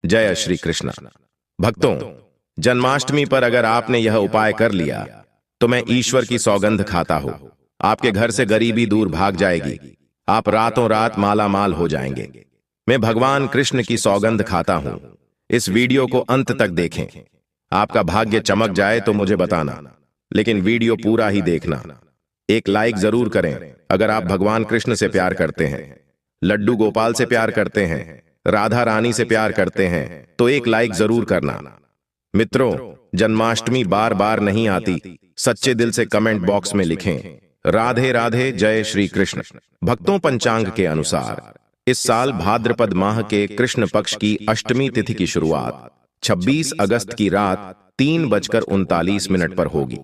जय श्री कृष्ण। भक्तों, जन्माष्टमी पर अगर आपने यह उपाय कर लिया तो मैं ईश्वर की सौगंध खाता हूं, आपके घर से गरीबी दूर भाग जाएगी, आप रातों रात माला माल हो जाएंगे। मैं भगवान कृष्ण की सौगंध खाता हूं। इस वीडियो को अंत तक देखें। आपका भाग्य चमक जाए तो मुझे बताना, लेकिन वीडियो पूरा ही देखना। एक लाइक जरूर करें अगर आप भगवान कृष्ण से प्यार करते हैं, लड्डू गोपाल से प्यार करते हैं, राधा रानी से प्यार करते हैं तो एक लाइक जरूर करना। मित्रों, जन्माष्टमी बार बार नहीं आती, सच्चे दिल से कमेंट बॉक्स में लिखें राधे राधे, जय श्री कृष्ण। भक्तों, पंचांग के अनुसार इस साल भाद्रपद माह के कृष्ण पक्ष की अष्टमी तिथि की शुरुआत 26 अगस्त की रात 3:39 पर होगी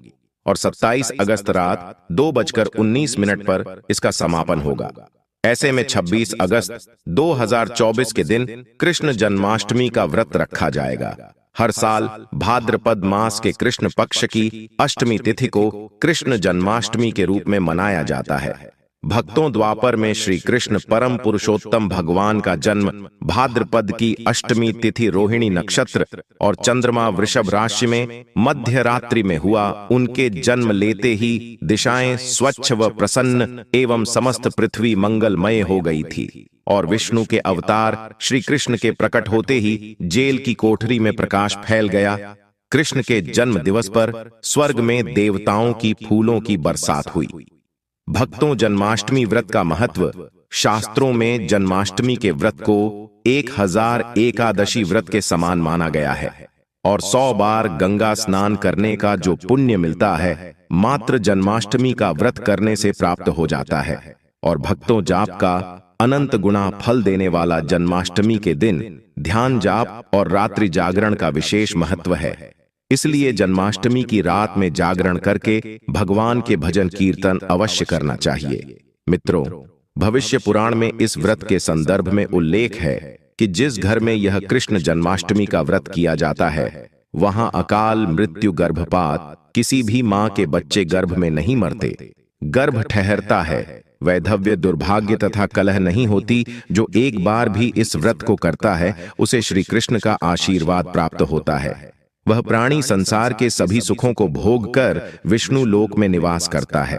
और 27 अगस्त रात 2:19 पर इसका समापन होगा। ऐसे में 26 अगस्त 2024 के दिन कृष्ण जन्माष्टमी का व्रत रखा जाएगा। हर साल भाद्रपद मास के कृष्ण पक्ष की अष्टमी तिथि को कृष्ण जन्माष्टमी के रूप में मनाया जाता है। भक्तों, द्वापर में श्री कृष्ण परम पुरुषोत्तम भगवान का जन्म भाद्रपद की अष्टमी तिथि रोहिणी नक्षत्र और चंद्रमा वृषभ राशि में मध्य रात्रि में हुआ। उनके जन्म लेते ही दिशाएं स्वच्छ व प्रसन्न एवं समस्त पृथ्वी मंगलमय हो गई थी और विष्णु के अवतार श्री कृष्ण के प्रकट होते ही जेल की कोठरी में प्रकाश फैल गया। कृष्ण के जन्म दिवस पर स्वर्ग में देवताओं की फूलों की बरसात हुई। भक्तों, जन्माष्टमी व्रत का महत्व। शास्त्रों में जन्माष्टमी के व्रत को 1000 एकादशी व्रत के समान माना गया है और 100 बार गंगा स्नान करने का जो पुण्य मिलता है, मात्र जन्माष्टमी का व्रत करने से प्राप्त हो जाता है। और भक्तों, जाप का अनंत गुणा फल देने वाला जन्माष्टमी के दिन ध्यान जाप और रात्रि जागरण का विशेष महत्व है। इसलिए जन्माष्टमी की रात में जागरण करके भगवान के भजन कीर्तन अवश्य करना चाहिए। मित्रों, भविष्य पुराण में इस व्रत के संदर्भ में उल्लेख है कि जिस घर में यह कृष्ण जन्माष्टमी का व्रत किया जाता है, वहां अकाल मृत्यु, गर्भपात, किसी भी मां के बच्चे गर्भ में नहीं मरते, गर्भ ठहरता है, वैधव्य, दुर्भाग्य तथा कलह नहीं होती। जो एक बार भी इस व्रत को करता है उसे श्री कृष्ण का आशीर्वाद प्राप्त होता है। वह प्राणी संसार के सभी सुखों को भोग कर विष्णु लोक में निवास करता है।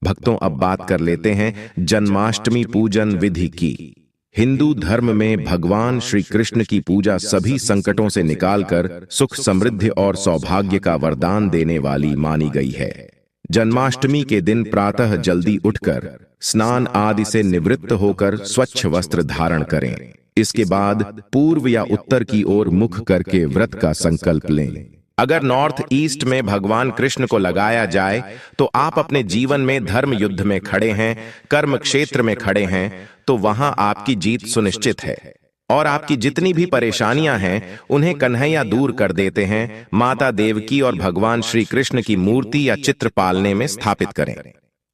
भक्तों, अब बात कर लेते हैं जन्माष्टमी पूजन विधि की। हिंदू धर्म में भगवान श्री कृष्ण की पूजा सभी संकटों से निकालकर सुख, समृद्धि और सौभाग्य का वरदान देने वाली मानी गई है। जन्माष्टमी के दिन प्रातः जल्दी उठकर स्नान आदि से निवृत्त होकर स्वच्छ वस्त्र धारण करें। इसके बाद पूर्व या उत्तर की ओर मुख करके व्रत का संकल्प लें। अगर नॉर्थ ईस्ट में भगवान कृष्ण को लगाया जाए तो आप अपने जीवन में धर्म युद्ध में खड़े हैं, कर्म क्षेत्र में खड़े हैं, तो वहां आपकी जीत सुनिश्चित है और आपकी जितनी भी परेशानियां हैं उन्हें कन्हैया दूर कर देते हैं। माता देवकी और भगवान श्री कृष्ण की मूर्ति या चित्र पालने में स्थापित करें।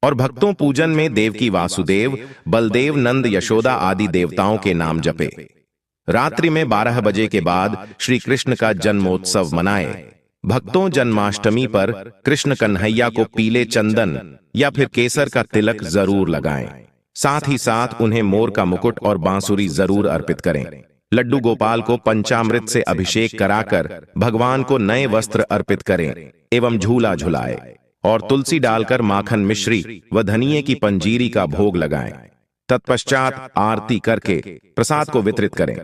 और भक्तों, पूजन में देवकी वासुदेव, बलदेव, नंद, यशोदा आदि देवताओं के नाम जपे। रात्रि में 12 बजे के बाद श्री कृष्ण का जन्मोत्सव मनाए। भक्तों, जन्माष्टमी पर कृष्ण कन्हैया को पीले चंदन या फिर केसर का तिलक जरूर लगाएं। साथ ही साथ उन्हें मोर का मुकुट और बांसुरी जरूर अर्पित करें। लड्डू गोपाल को पंचामृत से अभिषेक कराकर भगवान को नए वस्त्र अर्पित करें एवं झूला झुलाए और तुलसी डालकर माखन मिश्री व धनिये की पंजीरी का भोग लगाएं। तत्पश्चात आरती करके प्रसाद को वितरित करें।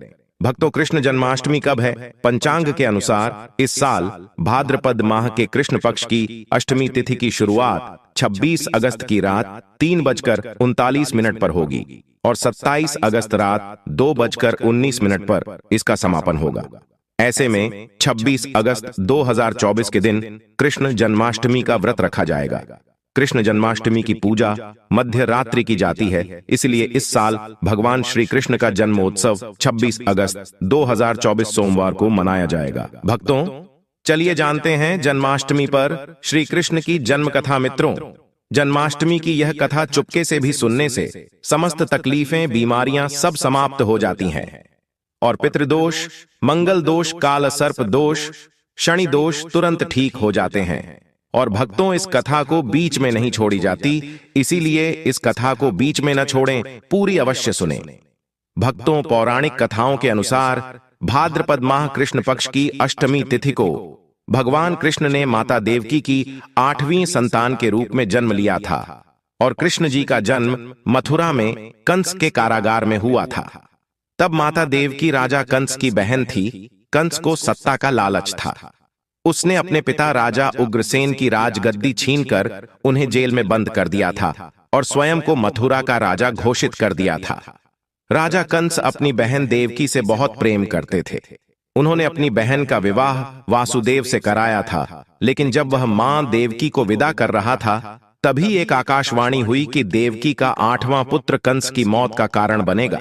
भक्तों, कृष्ण जन्माष्टमी कब है? पंचांग के अनुसार इस साल भाद्रपद माह के कृष्ण पक्ष की अष्टमी तिथि की शुरुआत 26 अगस्त की रात 3:39 पर होगी और 27 अगस्त रात 2:19 पर इसका समापन होगा। ऐसे में 26 अगस्त 2024 के दिन कृष्ण जन्माष्टमी का व्रत रखा जाएगा। कृष्ण जन्माष्टमी की पूजा मध्य रात्रि की जाती है, इसलिए इस साल भगवान श्री कृष्ण का जन्मोत्सव 26 अगस्त 2024 सोमवार को मनाया जाएगा। भक्तों, चलिए जानते हैं जन्माष्टमी पर श्री कृष्ण की जन्म कथा। मित्रों, जन्माष्टमी की यह कथा चुपके से भी सुनने से समस्त तकलीफें, बीमारियां सब समाप्त हो जाती हैं और पितृदोष, मंगल दोष, काल सर्प दोष, शनि दोष तुरंत ठीक हो जाते हैं। और भक्तों, इस कथा को बीच में नहीं छोड़ी जाती, इसीलिए इस कथा को बीच में न छोड़ें, पूरी अवश्य सुनें। भक्तों, पौराणिक कथाओं के अनुसार भाद्रपद माह कृष्ण पक्ष की अष्टमी तिथि को भगवान कृष्ण ने माता देवकी की 8वीं संतान के रूप में जन्म लिया था और कृष्ण जी का जन्म मथुरा में कंस के कारागार में हुआ था। तब माता देवकी राजा कंस की बहन थी। कंस को सत्ता का लालच था। उसने अपने पिता राजा उग्रसेन की राजगद्दी छीनकर उन्हें जेल में बंद कर दिया था और स्वयं को मथुरा का राजा घोषित कर दिया था। राजा कंस अपनी बहन देवकी से बहुत प्रेम करते थे। उन्होंने अपनी बहन का विवाह वासुदेव से कराया था, लेकिन जब वह मां देवकी को विदा कर रहा था तभी एक आकाशवाणी हुई कि देवकी का 8वां पुत्र कंस की मौत का कारण बनेगा।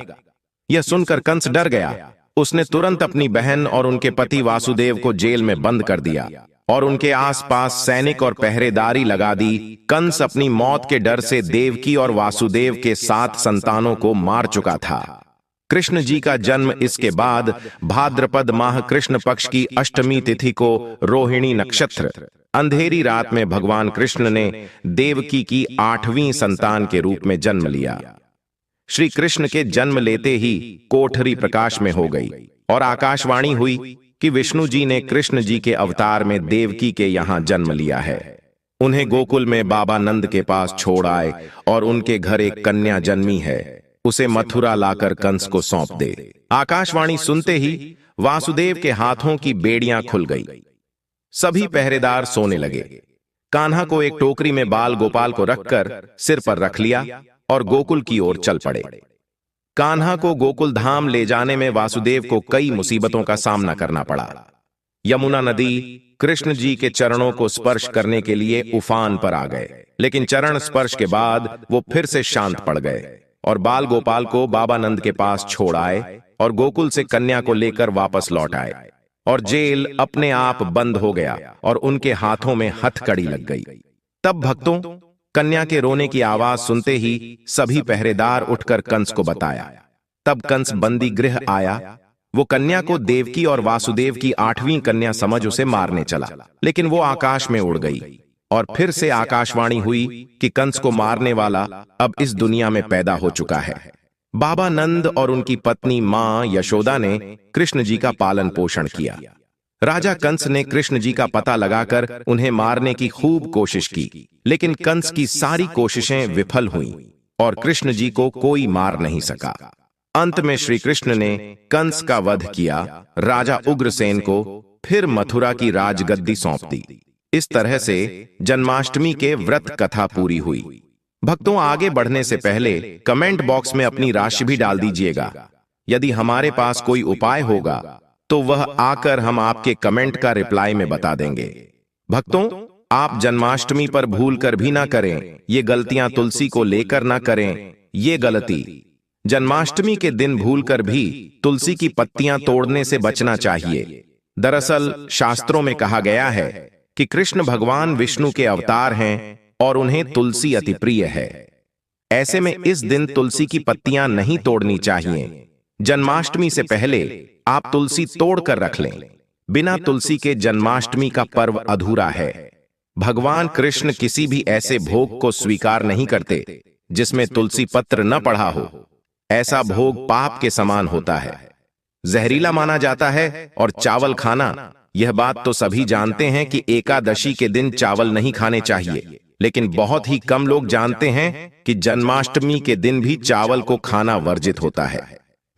यह सुनकर कंस डर गया। उसने तुरंत अपनी बहन और उनके पति वासुदेव को जेल में बंद कर दिया और उनके आसपास सैनिक और पहरेदारी लगा दी। कंस अपनी मौत के डर से देवकी और वासुदेव के 7 संतानों को मार चुका था। कृष्ण जी का जन्म इसके बाद भाद्रपद माह कृष्ण पक्ष की अष्टमी तिथि को रोहिणी नक्षत्र अंधेरी रात में भगवान कृष्ण ने देवकी की 8वीं संतान के रूप में जन्म लिया। श्री कृष्ण के जन्म लेते ही कोठरी प्रकाश में हो गई और आकाशवाणी हुई कि विष्णु जी ने कृष्ण जी के अवतार में देवकी के यहां जन्म लिया है। उन्हें गोकुल में बाबा नंद के पास छोड़ आए और उनके घर एक कन्या जन्मी है, उसे मथुरा लाकर कंस को सौंप दे। आकाशवाणी सुनते ही वासुदेव के हाथों की बेड़ियां खुल गई। सभी पहरेदार सोने लगे। कान्हा को एक टोकरी में बाल गोपाल को रखकर सिर पर रख लिया और गोकुल की ओर चल पड़े। कान्हा को गोकुल धाम ले जाने में वासुदेव को कई मुसीबतों का सामना करना पड़ा। यमुना नदी कृष्ण जी के चरणों को स्पर्श करने के लिए उफान पर आ गए, लेकिन चरण स्पर्श के बाद वो फिर से शांत पड़ गए और बाल गोपाल को बाबा नंद के पास छोड़ आए और गोकुल से कन्या को लेकर वापस लौट आए और जेल अपने आप बंद हो गया और उनके हाथों में हथकड़ी लग गई। तब भक्तों कन्या के रोने की आवाज सुनते ही सभी पहरेदार उठकर कंस को बताया। तब कंस बंदी गृह आया। वो कन्या को देवकी और वासुदेव की 8वीं कन्या समझ उसे मारने चला, लेकिन वो आकाश में उड़ गई और फिर से आकाशवाणी हुई कि कंस को मारने वाला अब इस दुनिया में पैदा हो चुका है। बाबा नंद और उनकी पत्नी मां यशोदा ने कृष्ण जी का पालन पोषण किया। राजा कंस ने कृष्ण जी का पता लगाकर उन्हें मारने की खूब कोशिश की, लेकिन कंस की सारी कोशिशें विफल हुईं और कृष्ण जी को कोई मार नहीं सका। अंत में श्री कृष्ण ने कंस का वध किया, राजा उग्रसेन को फिर मथुरा की राजगद्दी सौंप दी। इस तरह से जन्माष्टमी के व्रत कथा पूरी हुई। भक्तों, आगे बढ़ने से पहले कमेंट बॉक्स में अपनी राशि भी डाल दीजिएगा। यदि हमारे पास कोई उपाय होगा तो वह आकर हम आपके कमेंट का रिप्लाई में बता देंगे। भक्तों, आप जन्माष्टमी पर भूल कर भी ना करें। ये गलतियां तुलसी को लेकर ना करें। ये गलती जन्माष्टमी के दिन भूलकर भी तुलसी की पत्तियां तोड़ने से बचना चाहिए। दरअसल शास्त्रों में कहा गया है कि कृष्ण भगवान विष्णु के अवतार हैं और उन्हें तुलसी अति प्रिय है। ऐसे में इस दिन तुलसी की पत्तियां नहीं तोड़नी चाहिए। जन्माष्टमी से पहले आप तुलसी तोड़कर रख लें। बिना तुलसी के जन्माष्टमी का पर्व अधूरा है। भगवान कृष्ण किसी भी ऐसे भोग को स्वीकार नहीं करते जिसमें तुलसी पत्र न पड़ा हो। ऐसा भोग पाप के समान होता है, जहरीला माना जाता है। और चावल खाना, यह बात तो सभी जानते हैं कि एकादशी के दिन चावल नहीं खाने चाहिए, लेकिन बहुत ही कम लोग जानते हैं कि जन्माष्टमी के दिन भी चावल को खाना वर्जित होता है।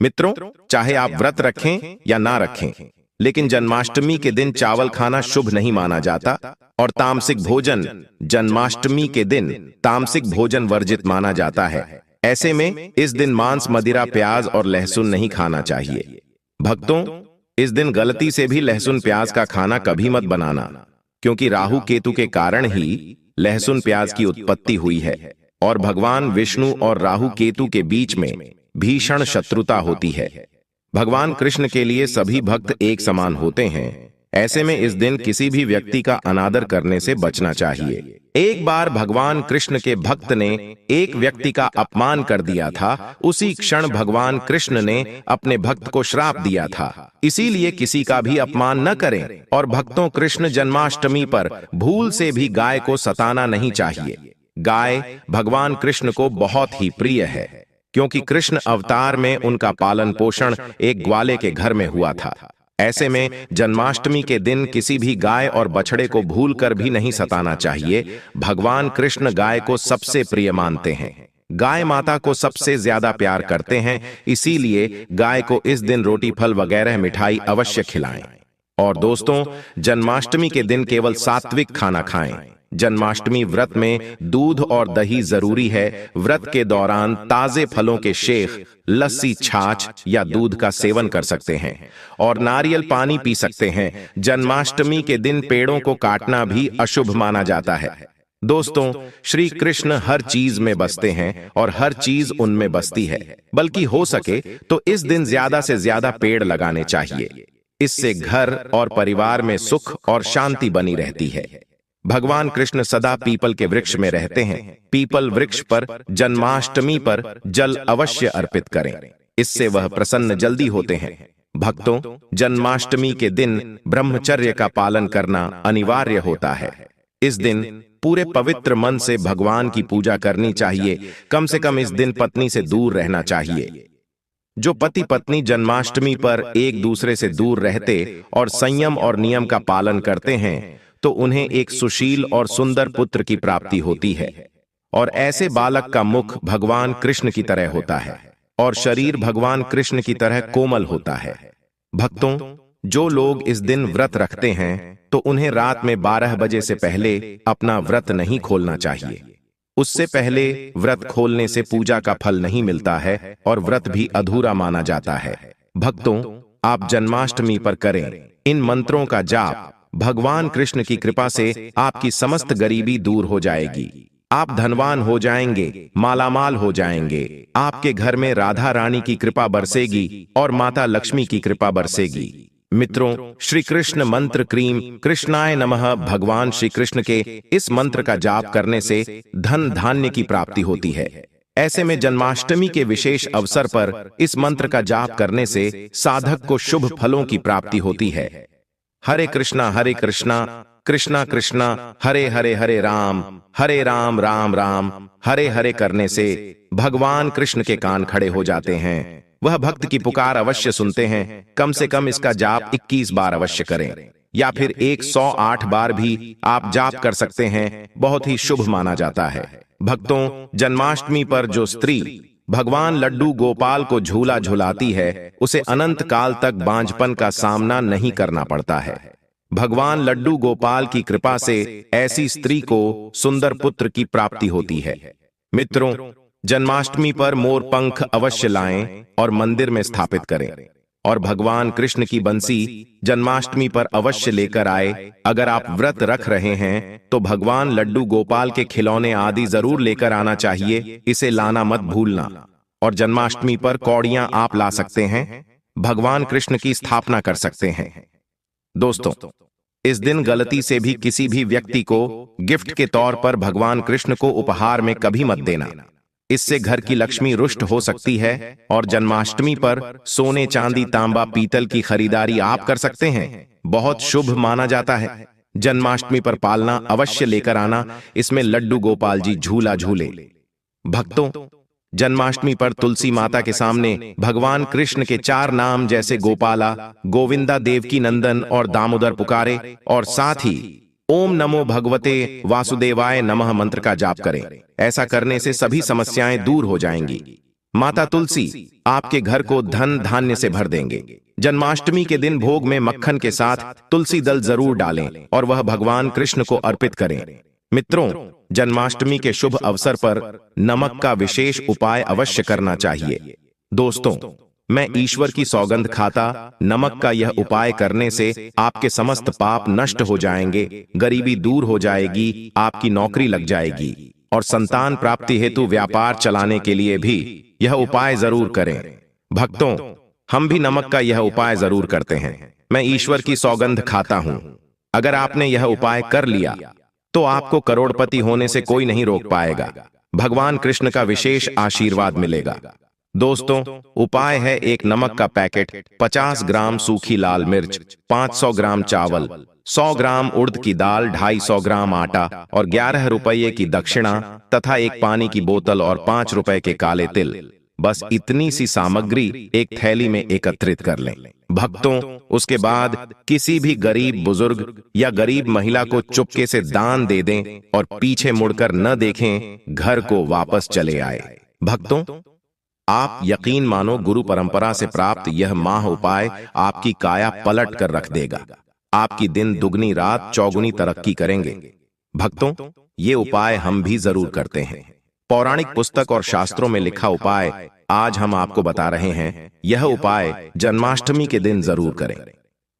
मित्रों, चाहे आप व्रत रखें या ना रखें, लेकिन जन्माष्टमी के दिन चावल खाना शुभ नहीं माना जाता और तामसिक भोजन जन्माष्टमी के दिन तामसिक भोजन वर्जित माना जाता है। ऐसे में इस दिन मांस, मदिरा, प्याज और लहसुन नहीं खाना चाहिए। भक्तों, इस दिन गलती से भी लहसुन प्याज का खाना कभी मत बनाना, क्योंकि राहु केतु के कारण ही लहसुन प्याज की उत्पत्ति हुई है और भगवान विष्णु और राहु केतु के बीच में भीषण शत्रुता होती है। भगवान कृष्ण के लिए सभी भक्त एक समान होते हैं। ऐसे में इस दिन किसी भी व्यक्ति का अनादर करने से बचना चाहिए। एक बार भगवान कृष्ण के भक्त ने एक व्यक्ति का अपमान कर दिया था। उसी क्षण भगवान कृष्ण ने अपने भक्त को श्राप दिया था। इसीलिए किसी का भी अपमान न करें और भक्तों, कृष्ण जन्माष्टमी पर भूल से भी गाय को सताना नहीं चाहिए। गाय भगवान कृष्ण को बहुत ही प्रिय है, क्योंकि कृष्ण अवतार में उनका पालन पोषण एक ग्वाले के घर में हुआ था। ऐसे में जन्माष्टमी के दिन किसी भी गाय और बछड़े को भूलकर भी नहीं सताना चाहिए। भगवान कृष्ण गाय को सबसे प्रिय मानते हैं, गाय माता को सबसे ज्यादा प्यार करते हैं, इसीलिए गाय को इस दिन रोटी फल वगैरह मिठाई अवश्य खिलाएं। और दोस्तों, जन्माष्टमी के दिन केवल सात्विक खाना खाएं। जन्माष्टमी व्रत में दूध और दही जरूरी है। व्रत के दौरान ताजे फलों के शेक, लस्सी, छाछ या दूध का सेवन कर सकते हैं और नारियल पानी पी सकते हैं। जन्माष्टमी के दिन पेड़ों को काटना भी अशुभ माना जाता है। दोस्तों, श्री कृष्ण हर चीज में बसते हैं और हर चीज उनमें बसती है, बल्कि हो सके तो इस दिन ज्यादा से ज्यादा पेड़ लगाने चाहिए। इससे घर और परिवार में सुख और शांति बनी रहती है। भगवान कृष्ण सदा पीपल के वृक्ष में रहते हैं। पीपल वृक्ष पर जन्माष्टमी पर जल अवश्य अर्पित करें, इससे वह प्रसन्न जल्दी होते हैं। भक्तों, जन्माष्टमी के दिन ब्रह्मचर्य का पालन करना अनिवार्य होता है। इस दिन पूरे पवित्र मन से भगवान की पूजा करनी चाहिए। कम से कम इस दिन पत्नी से दूर रहना चाहिए। जो पति पत्नी जन्माष्टमी पर एक दूसरे से दूर रहते और संयम और नियम का पालन करते हैं, तो उन्हें एक सुशील और सुंदर पुत्र की प्राप्ति होती है। और ऐसे बालक का मुख भगवान कृष्ण की तरह होता है और शरीर भगवान कृष्ण की तरह कोमल होता है। भक्तों, जो लोग इस दिन व्रत रखते हैं, तो उन्हें रात में 12 बजे से पहले अपना व्रत नहीं खोलना चाहिए। उससे पहले व्रत खोलने से पूजा का फल नहीं मिलता है और व्रत भी अधूरा माना जाता है। भक्तों, आप जन्माष्टमी पर करें इन मंत्रों का जाप। भगवान कृष्ण की कृपा से आपकी समस्त गरीबी दूर हो जाएगी। आप धनवान हो जाएंगे, मालामाल हो जाएंगे। आपके घर में राधा रानी की कृपा बरसेगी और माता लक्ष्मी की कृपा बरसेगी। मित्रों, श्री कृष्ण मंत्र क्रीम कृष्णाय नमः भगवान श्री कृष्ण के इस मंत्र का जाप करने से धन धान्य की प्राप्ति होती है। ऐसे में जन्माष्टमी के विशेष अवसर पर इस मंत्र का जाप करने से साधक को शुभ फलों की प्राप्ति होती है। हरे कृष्णा कृष्णा कृष्णा हरे हरे, हरे राम राम राम हरे हरे करने से भगवान कृष्ण के कान खड़े हो जाते हैं। वह भक्त की पुकार अवश्य सुनते हैं। कम से कम इसका जाप 21 बार अवश्य करें, या फिर 108 बार भी आप जाप कर सकते हैं। बहुत ही शुभ माना जाता है। भक्तों, jन्माष्टमी पर जो स्त्री भगवान लड्डू गोपाल को झूला झुलाती है, उसे अनंत काल तक बांझपन का सामना नहीं करना पड़ता है। भगवान लड्डू गोपाल की कृपा से ऐसी स्त्री को सुंदर पुत्र की प्राप्ति होती है। मित्रों, जन्माष्टमी पर मोर पंख अवश्य लाएं और मंदिर में स्थापित करें और भगवान कृष्ण की बंसी जन्माष्टमी पर अवश्य लेकर आए। अगर आप व्रत रख रहे हैं तो भगवान लड्डू गोपाल के खिलौने आदि जरूर लेकर आना चाहिए, इसे लाना मत भूलना। और जन्माष्टमी पर कौड़ियां आप ला सकते हैं, भगवान कृष्ण की स्थापना कर सकते हैं। दोस्तों, इस दिन गलती से भी किसी भी व्यक्ति को गिफ्ट के तौर पर भगवान कृष्ण को उपहार में कभी मत देना। इससे घर की लक्ष्मी रुष्ट हो सकती है। और जन्माष्टमी पर सोने, चांदी, तांबा, पीतल की खरीदारी आप कर सकते हैं, बहुत शुभ माना जाता है। जन्माष्टमी पर पालना अवश्य लेकर आना, इसमें लड्डू गोपाल जी झूला झूले। भक्तों, जन्माष्टमी पर तुलसी माता के सामने भगवान कृष्ण के 4 नाम जैसे गोपाला, गोविंदा, देवकी नंदन और दामोदर पुकारे और साथ ही ओम नमो भगवते वासुदेवाय नमः मंत्र का जाप करें। ऐसा करने से सभी समस्याएं दूर हो जाएंगी। माता तुलसी आपके घर को धन धान्य से भर देंगे। जन्माष्टमी के दिन भोग में मक्खन के साथ तुलसी दल जरूर डालें और वह भगवान कृष्ण को अर्पित करें। मित्रों, जन्माष्टमी के शुभ अवसर पर नमक का विशेष उपाय अवश्य करना चाहिए। दोस्तों, मैं ईश्वर की सौगंध खाता, नमक का यह उपाय करने से आपके समस्त पाप नष्ट हो जाएंगे, गरीबी दूर हो जाएगी, आपकी नौकरी लग जाएगी और संतान प्राप्ति हेतु व्यापार चलाने के लिए भी यह उपाय जरूर करें। भक्तों, हम भी नमक का यह उपाय जरूर करते हैं। मैं ईश्वर की सौगंध खाता हूं। अगर आपने यह उपाय कर लिया तो आपको करोड़पति होने से कोई नहीं रोक पाएगा। भगवान कृष्ण का विशेष आशीर्वाद मिलेगा। दोस्तों, उपाय है एक नमक का पैकेट, 50 ग्राम सूखी लाल मिर्च, 500 ग्राम चावल, 100 ग्राम उड़द की दाल, 250 ग्राम आटा और 11 रुपये की दक्षिणा तथा एक पानी की बोतल और 5 रुपए के काले तिल। बस इतनी सी सामग्री एक थैली में एकत्रित कर लें। भक्तों, उसके बाद किसी भी गरीब बुजुर्ग या गरीब महिला को चुपके से दान दे दें और पीछे मुड़कर न देखें, घर को वापस चले आए। भक्तों, आप यकीन मानो, गुरु परंपरा से प्राप्त यह माह उपाय आपकी काया पलट कर रख देगा। आपकी दिन दुगनी रात चौगुनी तरक्की करेंगे। भक्तों, ये उपाय हम भी जरूर करते हैं। पौराणिक पुस्तक और शास्त्रों में लिखा उपाय आज हम आपको बता रहे हैं। यह उपाय जन्माष्टमी के दिन जरूर करें।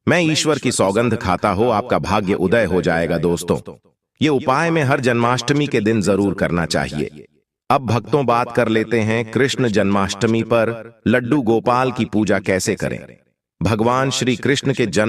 मैं ईश्वर की सौगंध खाता हूं, आपका भाग्य उदय हो जाएगा। दोस्तों, ये उपाय में हर जन्माष्टमी के दिन जरूर करना चाहिए। अब भक्तों, बात कर लेते हैं कृष्ण जन्माष्टमी पर लड्डू गोपाल की पूजा कैसे करें। भगवान श्री कृष्ण के जन्म